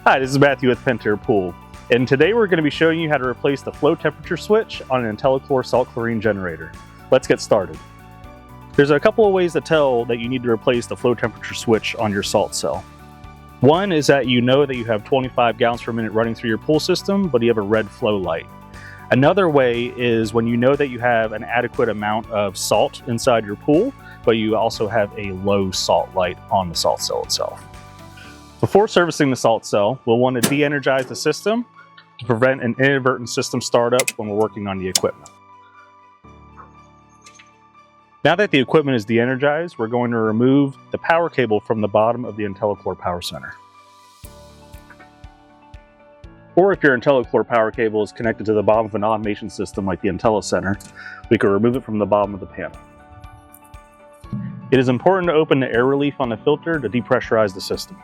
Hi, this is Matthew with Pentair Pool, and today we're going to be showing you how to replace the flow temperature switch on an IntelliChlor salt chlorine generator. Let's get started. There's a couple of ways to tell that you need to replace the flow temperature switch on your salt cell. One is that you know that you have 25 gallons per minute running through your pool system, but you have a red flow light. Another way is when you know that you have an adequate amount of salt inside your pool, but you also have a low salt light on the salt cell itself. Before servicing the salt cell, we'll want to de-energize the system to prevent an inadvertent system startup when we're working on the equipment. Now that the equipment is de-energized, we're going to remove the power cable from the bottom of the IntelliChlor power center. Or if your IntelliChlor power cable is connected to the bottom of an automation system like the IntelliCenter, we can remove it from the bottom of the panel. It is important to open the air relief on the filter to depressurize the system.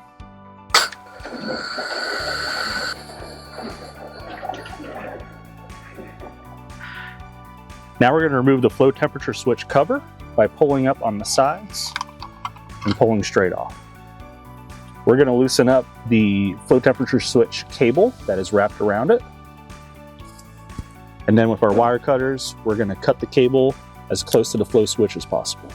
Now we're going to remove the flow temperature switch cover by pulling up on the sides and pulling straight off. We're going to loosen up the flow temperature switch cable that is wrapped around it. And then with our wire cutters, we're going to cut the cable as close to the flow switch as possible.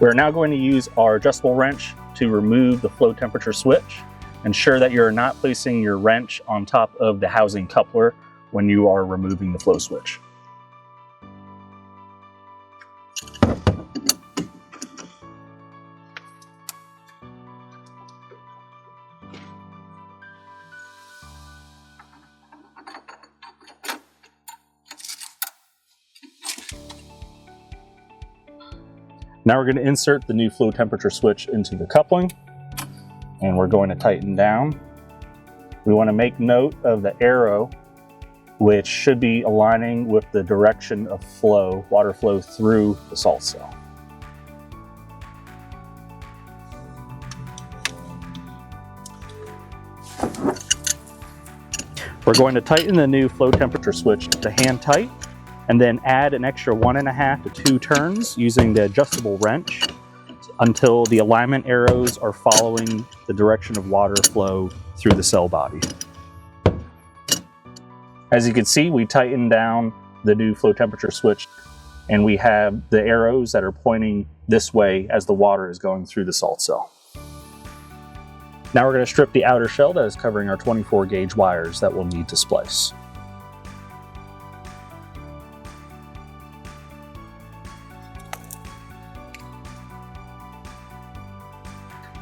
We're now going to use our adjustable wrench to remove the flow temperature switch. Ensure that you're not placing your wrench on top of the housing coupler when you are removing the flow switch. Now we're going to insert the new flow temperature switch into the coupling, and we're going to tighten down. We want to make note of the arrow, which should be aligning with the direction of flow, water flow through the salt cell. We're going to tighten the new flow temperature switch to hand tight, and then add an extra 1.5 to 2 turns using the adjustable wrench until the alignment arrows are following the direction of water flow through the cell body. As you can see, we tightened down the new flow temperature switch, and we have the arrows that are pointing this way as the water is going through the salt cell. Now we're going to strip the outer shell that is covering our 24 gauge wires that we'll need to splice.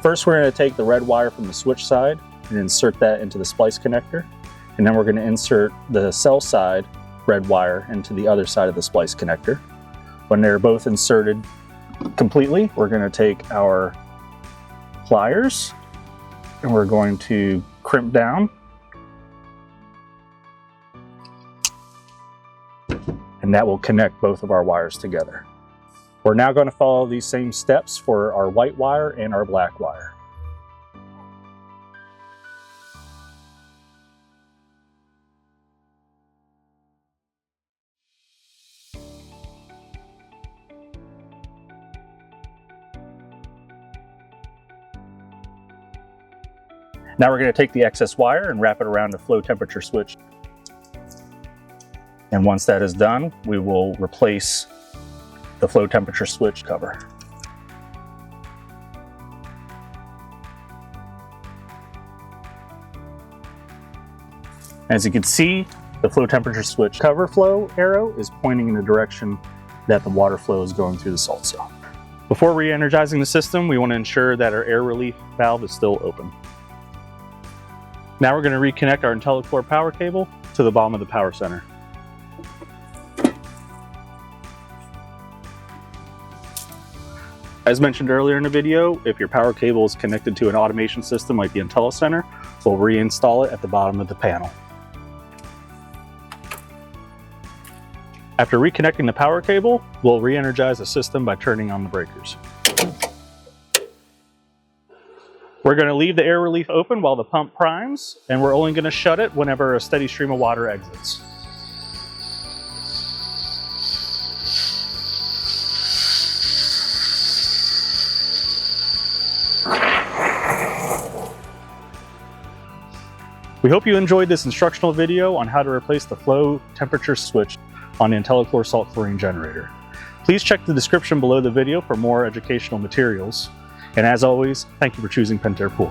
First, we're going to take the red wire from the switch side and insert that into the splice connector. And then we're going to insert the cell side red wire into the other side of the splice connector. When they're both inserted completely, we're going to take our pliers and we're going to crimp down. And that will connect both of our wires together. We're now going to follow these same steps for our white wire and our black wire. Now we're going to take the excess wire and wrap it around the flow temperature switch. And once that is done, we will replace the flow temperature switch cover. As you can see, the flow temperature switch cover flow arrow is pointing in the direction that the water flow is going through the salt cell. Before re-energizing the system, we want to ensure that our air relief valve is still open. Now we're going to reconnect our IntelliChlor power cable to the bottom of the power center. As mentioned earlier in the video, if your power cable is connected to an automation system like the IntelliCenter, we'll reinstall it at the bottom of the panel. After reconnecting the power cable, we'll re-energize the system by turning on the breakers. We're going to leave the air relief open while the pump primes, and we're only going to shut it whenever a steady stream of water exits. We hope you enjoyed this instructional video on how to replace the flow temperature switch on the IntelliChlor salt chlorine generator. Please check the description below the video for more educational materials. And as always, thank you for choosing Pentair Pool.